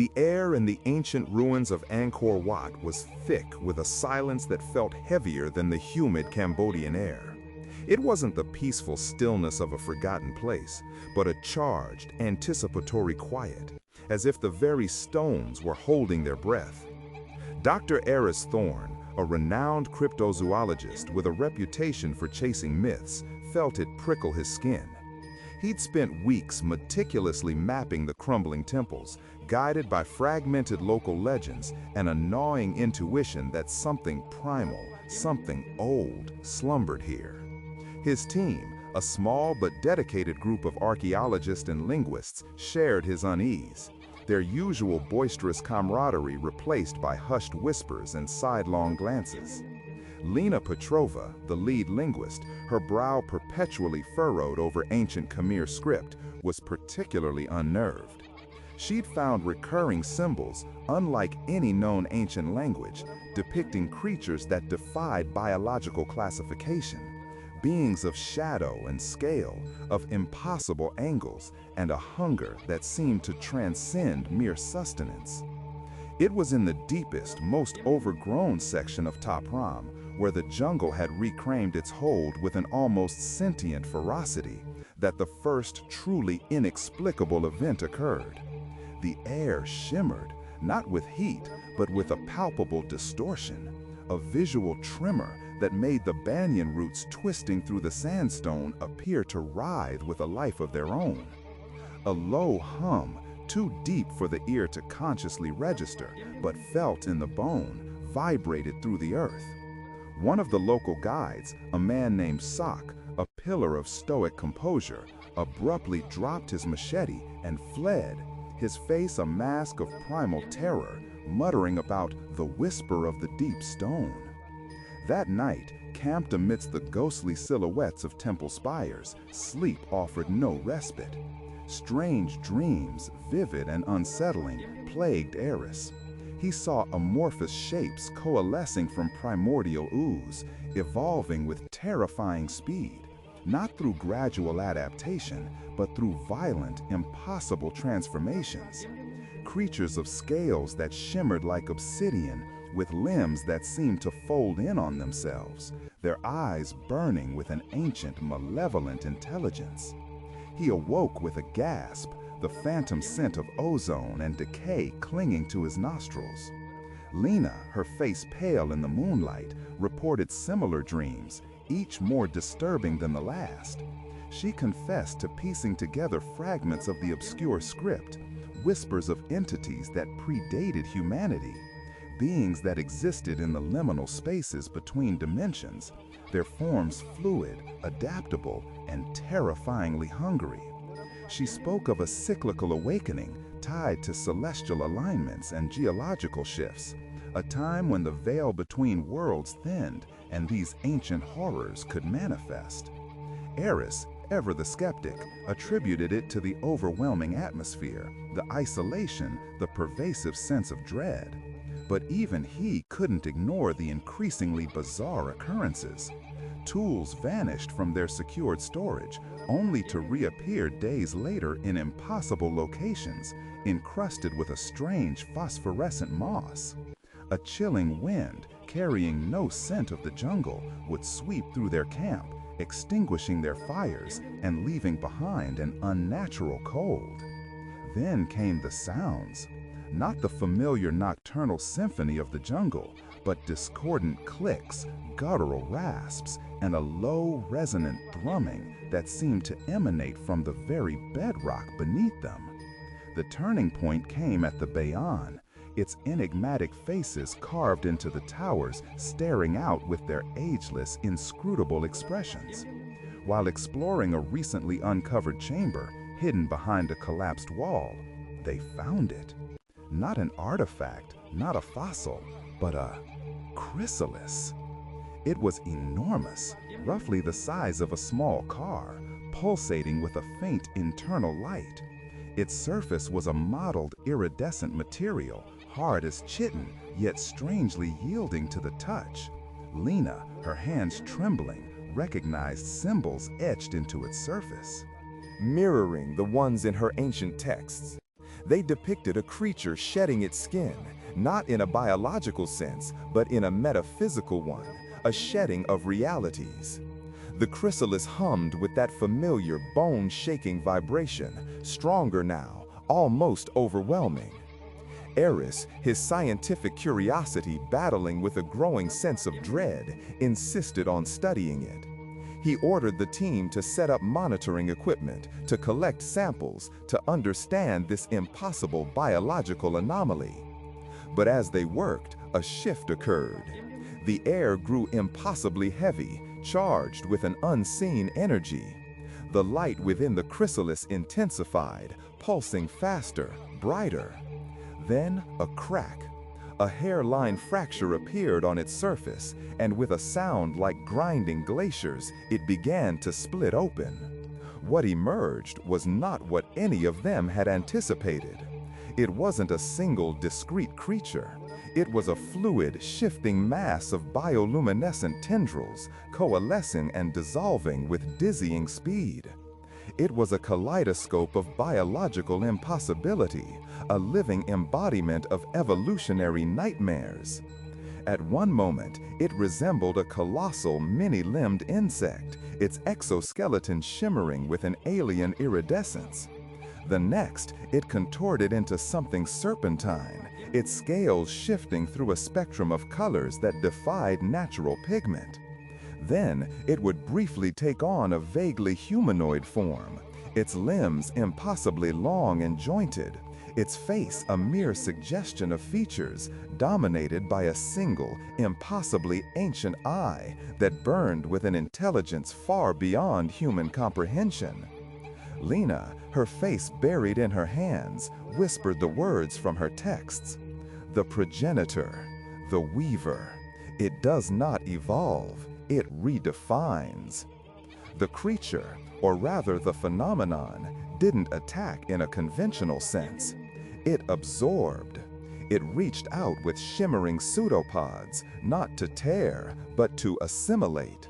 The air in the ancient ruins of Angkor Wat was thick with a silence that felt heavier than the humid Cambodian air. It wasn't the peaceful stillness of a forgotten place, but a charged, anticipatory quiet, as if the very stones were holding their breath. Dr. Aris Thorne, a renowned cryptozoologist with a reputation for chasing myths, felt it prickle his skin. He'd spent weeks meticulously mapping the crumbling temples, guided by fragmented local legends and a gnawing intuition that something primal, something old, slumbered here. His team, a small but dedicated group of archaeologists and linguists, shared his unease, their usual boisterous camaraderie replaced by hushed whispers and sidelong glances. Lena Petrova, the lead linguist, her brow perpetually furrowed over ancient Khmer script, was particularly unnerved. She'd found recurring symbols, unlike any known ancient language, depicting creatures that defied biological classification, beings of shadow and scale, of impossible angles, and a hunger that seemed to transcend mere sustenance. It was in the deepest, most overgrown section of Ta Prohm, where the jungle had reclaimed its hold with an almost sentient ferocity, that the first truly inexplicable event occurred. The air shimmered, not with heat, but with a palpable distortion, a visual tremor that made the banyan roots twisting through the sandstone appear to writhe with a life of their own. A low hum, too deep for the ear to consciously register, but felt in the bone, vibrated through the earth. One of the local guides, a man named Sak, a pillar of stoic composure, abruptly dropped his machete and fled, his face a mask of primal terror, muttering about the whisper of the deep stone. That night, camped amidst the ghostly silhouettes of temple spires, sleep offered no respite. Strange dreams, vivid and unsettling, plagued Aris. He saw amorphous shapes coalescing from primordial ooze, evolving with terrifying speed, not through gradual adaptation, but through violent, impossible transformations. Creatures of scales that shimmered like obsidian, with limbs that seemed to fold in on themselves, their eyes burning with an ancient, malevolent intelligence. He awoke with a gasp, the phantom scent of ozone and decay clinging to his nostrils. Lena, her face pale in the moonlight, reported similar dreams, each more disturbing than the last. She confessed to piecing together fragments of the obscure script, whispers of entities that predated humanity, beings that existed in the liminal spaces between dimensions, their forms fluid, adaptable, and terrifyingly hungry. She spoke of a cyclical awakening tied to celestial alignments and geological shifts, a time when the veil between worlds thinned and these ancient horrors could manifest. Aris, ever the skeptic, attributed it to the overwhelming atmosphere, the isolation, the pervasive sense of dread. But even he couldn't ignore the increasingly bizarre occurrences. Tools vanished from their secured storage, only to reappear days later in impossible locations, encrusted with a strange phosphorescent moss. A chilling wind, carrying no scent of the jungle, would sweep through their camp, extinguishing their fires and leaving behind an unnatural cold. Then came the sounds. Not the familiar nocturnal symphony of the jungle, but discordant clicks, guttural rasps, and a low, resonant thrumming that seemed to emanate from the very bedrock beneath them. The turning point came at the Bayon, its enigmatic faces carved into the towers staring out with their ageless, inscrutable expressions. While exploring a recently uncovered chamber hidden behind a collapsed wall, they found it. Not an artifact, not a fossil, but a chrysalis. It was enormous, roughly the size of a small car, pulsating with a faint internal light. Its surface was a mottled, iridescent material, hard as chitin, yet strangely yielding to the touch. Lena, her hands trembling, recognized symbols etched into its surface. Mirroring the ones in her ancient texts. They depicted a creature shedding its skin, not in a biological sense, but in a metaphysical one, a shedding of realities. The chrysalis hummed with that familiar bone-shaking vibration, stronger now, almost overwhelming. Aris, his scientific curiosity battling with a growing sense of dread, insisted on studying it. He ordered the team to set up monitoring equipment, to collect samples, to understand this impossible biological anomaly. But as they worked, a shift occurred. The air grew impossibly heavy, charged with an unseen energy. The light within the chrysalis intensified, pulsing faster, brighter. Then a crack. A hairline fracture appeared on its surface, and with a sound like grinding glaciers, it began to split open. What emerged was not what any of them had anticipated. It wasn't a single discrete creature. It was a fluid, shifting mass of bioluminescent tendrils, coalescing and dissolving with dizzying speed. It was a kaleidoscope of biological impossibility, a living embodiment of evolutionary nightmares. At one moment, it resembled a colossal, many-limbed insect, its exoskeleton shimmering with an alien iridescence. The next, it contorted into something serpentine, its scales shifting through a spectrum of colors that defied natural pigment. Then, it would briefly take on a vaguely humanoid form, its limbs impossibly long and jointed, its face a mere suggestion of features dominated by a single, impossibly ancient eye that burned with an intelligence far beyond human comprehension. Lena, her face buried in her hands, whispered the words from her texts. The progenitor, the weaver. It does not evolve, it redefines. The creature, or rather the phenomenon, didn't attack in a conventional sense. It absorbed. It reached out with shimmering pseudopods, not to tear, but to assimilate.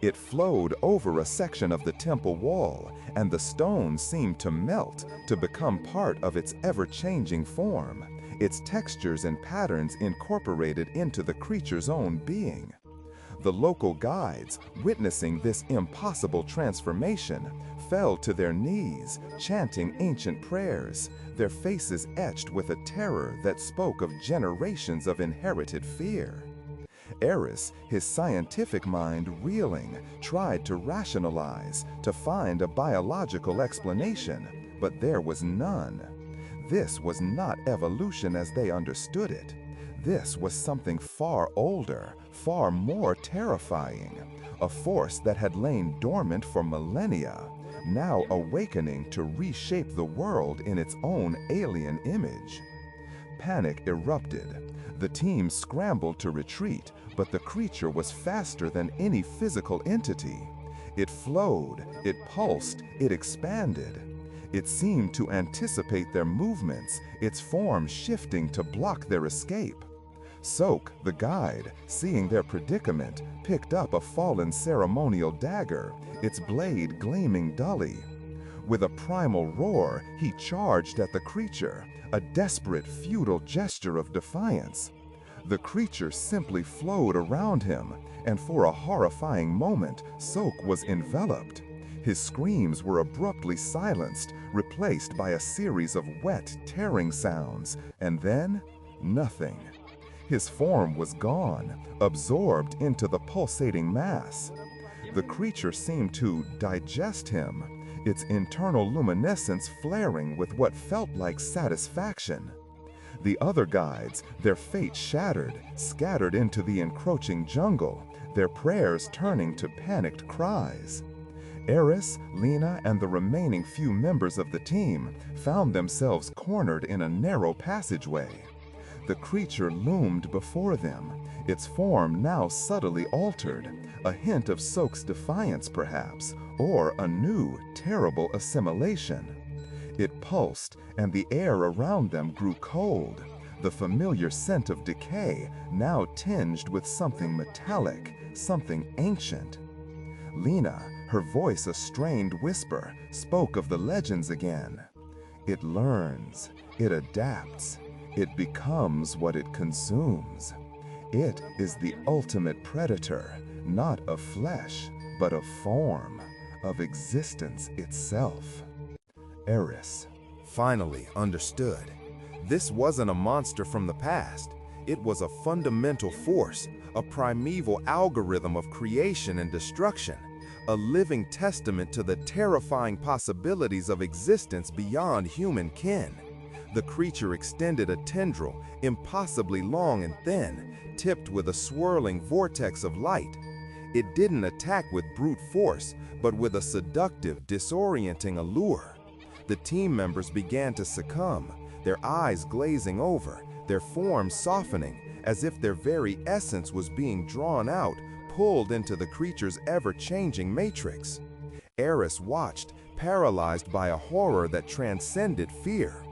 It flowed over a section of the temple wall, and the stone seemed to melt, to become part of its ever-changing form, its textures and patterns incorporated into the creature's own being. The local guides, witnessing this impossible transformation, fell to their knees, chanting ancient prayers, their faces etched with a terror that spoke of generations of inherited fear. Aris, his scientific mind reeling, tried to rationalize, to find a biological explanation, but there was none. This was not evolution as they understood it. This was something far older, far more terrifying, a force that had lain dormant for millennia, now awakening to reshape the world in its own alien image. Panic erupted. The team scrambled to retreat, but the creature was faster than any physical entity. It flowed, it pulsed, it expanded. It seemed to anticipate their movements, its form shifting to block their escape. Sok, the guide, seeing their predicament, picked up a fallen ceremonial dagger, its blade gleaming dully. With a primal roar, he charged at the creature, a desperate, futile gesture of defiance. The creature simply flowed around him, and for a horrifying moment, Sok was enveloped. His screams were abruptly silenced, replaced by a series of wet, tearing sounds, and then, nothing. His form was gone, absorbed into the pulsating mass. The creature seemed to digest him, its internal luminescence flaring with what felt like satisfaction. The other guides, their fate shattered, scattered into the encroaching jungle, their prayers turning to panicked cries. Aris, Lena, and the remaining few members of the team found themselves cornered in a narrow passageway. The creature loomed before them, its form now subtly altered, a hint of Sok's defiance perhaps, or a new, terrible assimilation. It pulsed, and the air around them grew cold, the familiar scent of decay now tinged with something metallic, something ancient. Lena, her voice a strained whisper, spoke of the legends again. It learns, It adapts. It becomes what it consumes. It is the ultimate predator, not of flesh, but of form, of existence itself. Aris Finally understood. This wasn't a monster from the past. It was a fundamental force, a primeval algorithm of creation and destruction, a living testament to the terrifying possibilities of existence beyond human ken. The creature extended a tendril, impossibly long and thin, tipped with a swirling vortex of light. It didn't attack with brute force, but with a seductive, disorienting allure. The team members began to succumb, their eyes glazing over, their forms softening, as if their very essence was being drawn out, pulled into the creature's ever-changing matrix. Aris watched, paralyzed by a horror that transcended fear.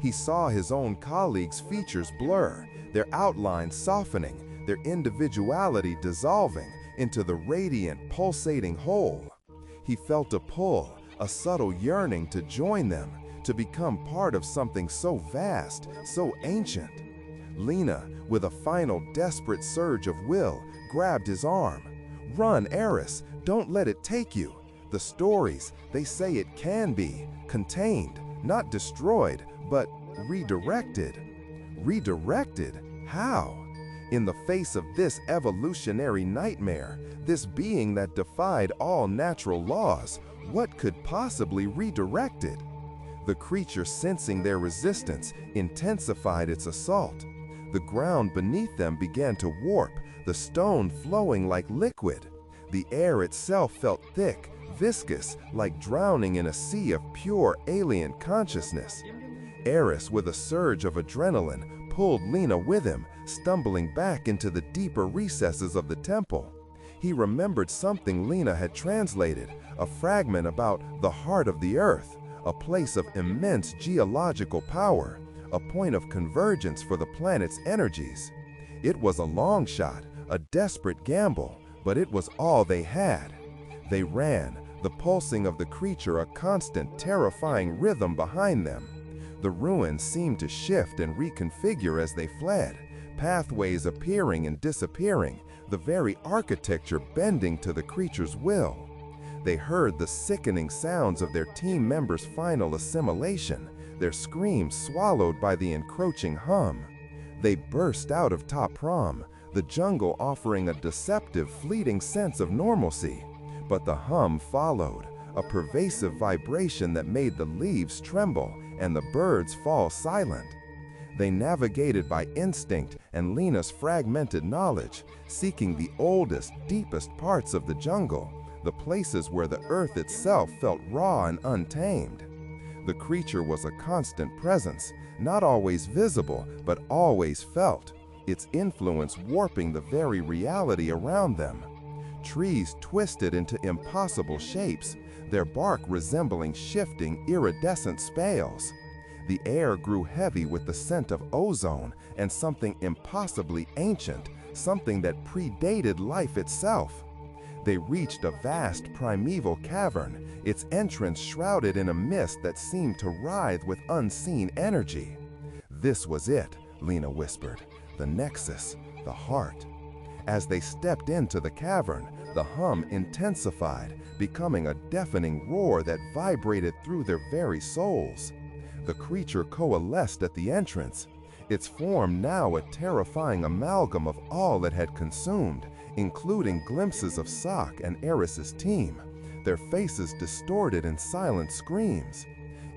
He saw his own colleagues' features blur, their outlines softening, their individuality dissolving into the radiant, pulsating whole. He felt a pull, a subtle yearning to join them, to become part of something so vast, so ancient. Lena, with a final desperate surge of will, grabbed his arm. "Run, Aris, don't let it take you. The stories, they say it can be, contained, not destroyed, but redirected." Redirected? How? In the face of this evolutionary nightmare, this being that defied all natural laws, what could possibly redirect it? The creature, sensing their resistance, intensified its assault. The ground beneath them began to warp, the stone flowing like liquid. The air itself felt thick, viscous, like drowning in a sea of pure alien consciousness. Aris, with a surge of adrenaline, pulled Lena with him, stumbling back into the deeper recesses of the temple. He remembered something Lena had translated, a fragment about the heart of the earth, a place of immense geological power, a point of convergence for the planet's energies. It was a long shot, a desperate gamble, but it was all they had. They ran, the pulsing of the creature a constant, terrifying rhythm behind them. The ruins seemed to shift and reconfigure as they fled, pathways appearing and disappearing, the very architecture bending to the creature's will. They heard the sickening sounds of their team members' final assimilation, their screams swallowed by the encroaching hum. They burst out of Ta Prohm, the jungle offering a deceptive, fleeting sense of normalcy. But the hum followed, a pervasive vibration that made the leaves tremble and the birds fall silent. They navigated by instinct and Lena's fragmented knowledge, seeking the oldest, deepest parts of the jungle, the places where the earth itself felt raw and untamed. The creature was a constant presence, not always visible, but always felt, its influence warping the very reality around them. Trees twisted into impossible shapes, their bark resembling shifting, iridescent spales. The air grew heavy with the scent of ozone and something impossibly ancient, something that predated life itself. They reached a vast primeval cavern, its entrance shrouded in a mist that seemed to writhe with unseen energy. This was it, Lena whispered, the nexus, the heart. As they stepped into the cavern, the hum intensified, becoming a deafening roar that vibrated through their very souls. The creature coalesced at the entrance, its form now a terrifying amalgam of all it had consumed, including glimpses of Sock and Aris's team, their faces distorted in silent screams.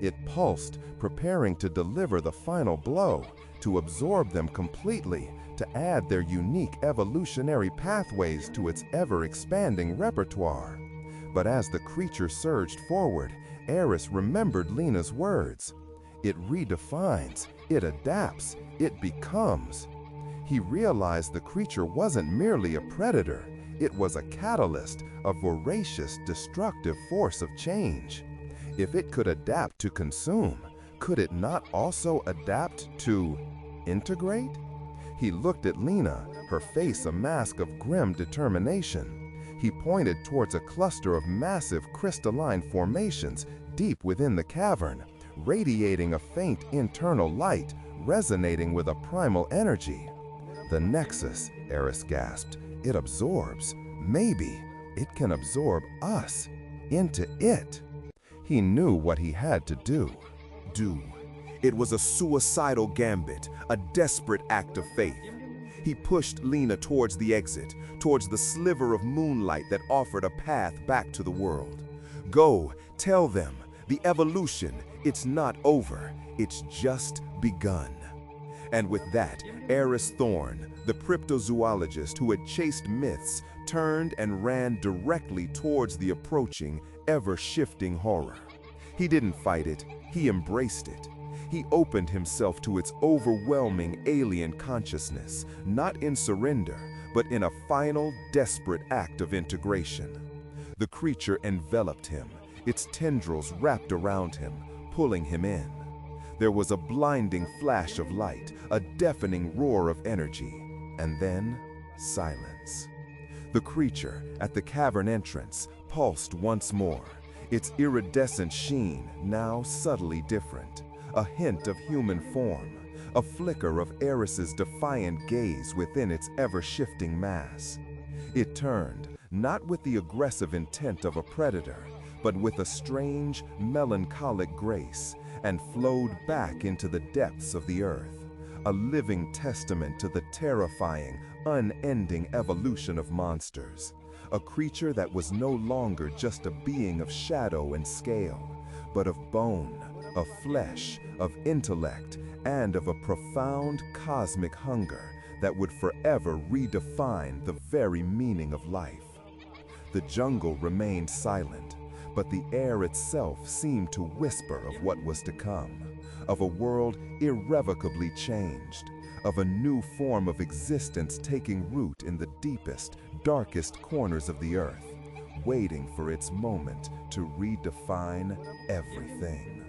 It pulsed, preparing to deliver the final blow, to absorb them completely, to add their unique evolutionary pathways to its ever-expanding repertoire. But as the creature surged forward, Aris remembered Lena's words. It redefines, it adapts, it becomes. He realized the creature wasn't merely a predator, it was a catalyst, a voracious, destructive force of change. If it could adapt to consume, could it not also adapt to integrate? He looked at Lena, her face a mask of grim determination. He pointed towards a cluster of massive crystalline formations deep within the cavern, radiating a faint internal light, resonating with a primal energy. The nexus, Aris gasped. It absorbs. Maybe it can absorb us into it. He knew what he had to do. It was a suicidal gambit, a desperate act of faith. He pushed Lena towards the exit, towards the sliver of moonlight that offered a path back to the world. Go, tell them, the evolution, it's not over, it's just begun. And with that, Aris Thorne, the cryptozoologist who had chased myths, turned and ran directly towards the approaching, ever-shifting horror. He didn't fight it, he embraced it. He opened himself to its overwhelming alien consciousness, not in surrender, but in a final, desperate act of integration. The creature enveloped him, its tendrils wrapped around him, pulling him in. There was a blinding flash of light, a deafening roar of energy, and then silence. The creature, at the cavern entrance, pulsed once more, its iridescent sheen now subtly different. A hint of human form, a flicker of Aris's defiant gaze within its ever-shifting mass. It turned, not with the aggressive intent of a predator, but with a strange, melancholic grace, and flowed back into the depths of the earth, a living testament to the terrifying, unending evolution of monsters. A creature that was no longer just a being of shadow and scale, but of bone, of flesh, of intellect, and of a profound cosmic hunger that would forever redefine the very meaning of life. The jungle remained silent, but the air itself seemed to whisper of what was to come, of a world irrevocably changed, of a new form of existence taking root in the deepest, darkest corners of the earth, waiting for its moment to redefine everything.